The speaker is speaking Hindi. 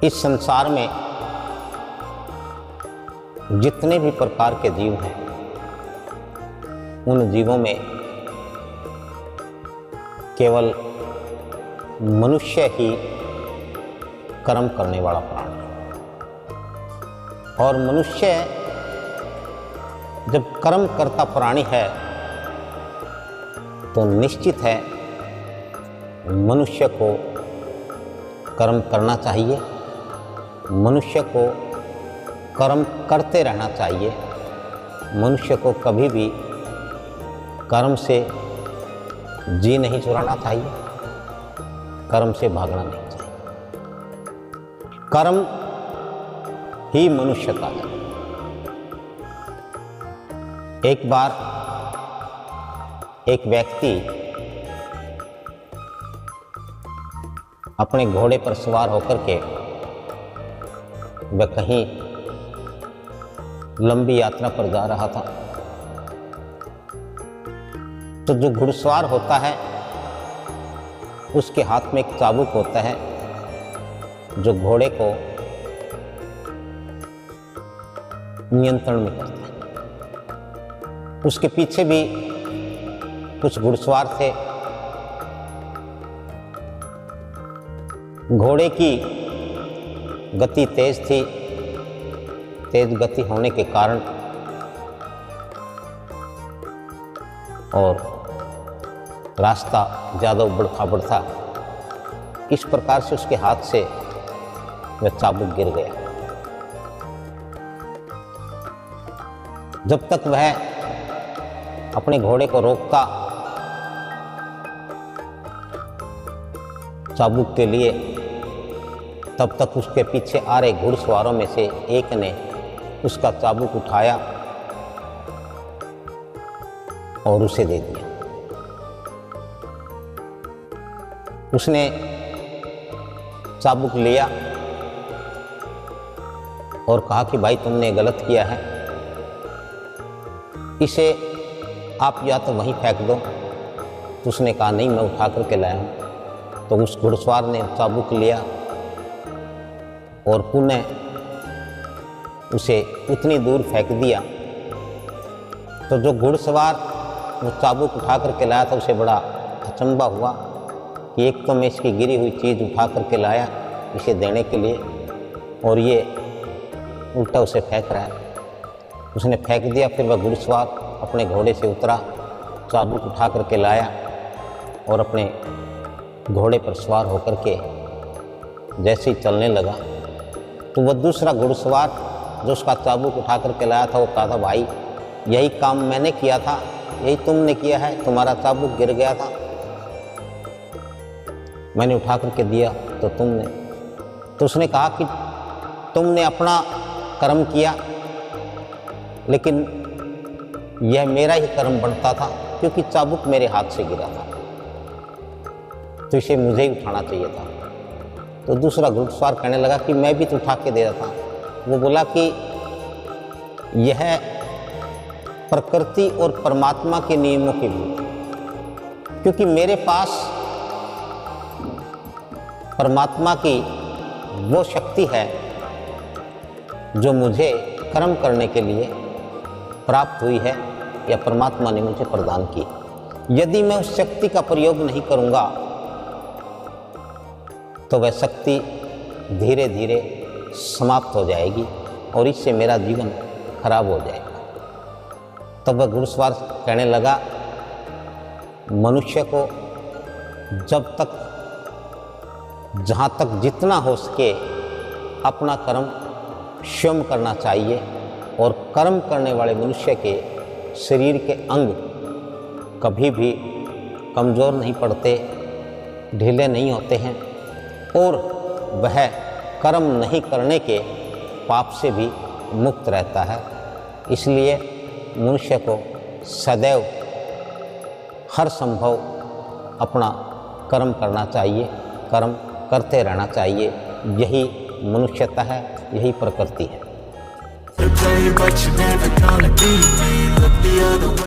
इस संसार में जितने भी प्रकार के जीव हैं, उन जीवों में केवल मनुष्य ही कर्म करने वाला प्राणी है। और मनुष्य जब कर्म करता प्राणी है तो निश्चित है मनुष्य को कर्म करना चाहिए, मनुष्य को कर्म करते रहना चाहिए। मनुष्य को कभी भी कर्म से जी नहीं चुराना चाहिए, कर्म से भागना नहीं चाहिए। कर्म ही मनुष्यता है। एक बार एक व्यक्ति अपने घोड़े पर सवार होकर के वह कहीं लंबी यात्रा पर जा रहा था। तो जो घुड़सवार होता है उसके हाथ में एक चाबुक होता है जो घोड़े को नियंत्रण में करता है। उसके पीछे भी कुछ घुड़सवार थे। घोड़े की गति तेज थी, तेज गति होने के कारण और रास्ता ज़्यादा उबड़ खाबड़ था। इस प्रकार से उसके हाथ से वह चाबुक गिर गया। जब तक वह अपने घोड़े को रोकता चाबुक के लिए, तब तक उसके पीछे आ रहे घुड़सवारों में से एक ने उसका चाबुक उठाया और उसे दे दिया। उसने चाबुक लिया और कहा कि भाई तुमने गलत किया है, इसे आप या तो वहीं फेंक दो। तो उसने कहा नहीं, मैं उठा करके लाया हूँ। तो उस घुड़सवार ने चाबुक लिया और पुनः उसे उतनी दूर फेंक दिया। तो जो घुड़सवार वो चाबुक उठा करके लाया था उसे बड़ा अचंभा हुआ कि एक तो मैं इसकी गिरी हुई चीज़ उठा करके लाया इसे देने के लिए और ये उल्टा उसे फेंक रहा है। उसने फेंक दिया। फिर वह घुड़सवार अपने घोड़े से उतरा, चाबुक उठा करके लाया और अपने घोड़े पर सवार होकर के जैसे ही चलने लगा तो वह दूसरा घुड़सवार जो उसका चाबुक उठा करके लाया था वो कहा था भाई यही काम मैंने किया था, यही तुमने किया है, तुम्हारा चाबुक गिर गया था, मैंने उठा करके दिया तो तुमने। तो उसने कहा कि तुमने अपना कर्म किया लेकिन यह मेरा ही कर्म बनता था क्योंकि चाबुक मेरे हाथ से गिरा था, तो इसे मुझे ही उठाना चाहिए था। तो दूसरा घुड़सवार कहने लगा कि मैं भी तो उठा के दे रहा था। वो बोला कि यह प्रकृति और परमात्मा के नियमों के विरुद्ध, क्योंकि मेरे पास परमात्मा की वो शक्ति है जो मुझे कर्म करने के लिए प्राप्त हुई है या परमात्मा ने मुझे प्रदान की। यदि मैं उस शक्ति का प्रयोग नहीं करूँगा तो वह शक्ति धीरे धीरे समाप्त हो जाएगी और इससे मेरा जीवन खराब हो जाएगा। तब वह घुड़सवार कहने लगा मनुष्य को जब तक जहाँ तक जितना हो सके अपना कर्म स्वयं करना चाहिए और कर्म करने वाले मनुष्य के शरीर के अंग कभी भी कमज़ोर नहीं पड़ते, ढीले नहीं होते हैं और वह कर्म नहीं करने के पाप से भी मुक्त रहता है। इसलिए मनुष्य को सदैव हर संभव अपना कर्म करना चाहिए, कर्म करते रहना चाहिए। यही मनुष्यता है, यही प्रकृति है।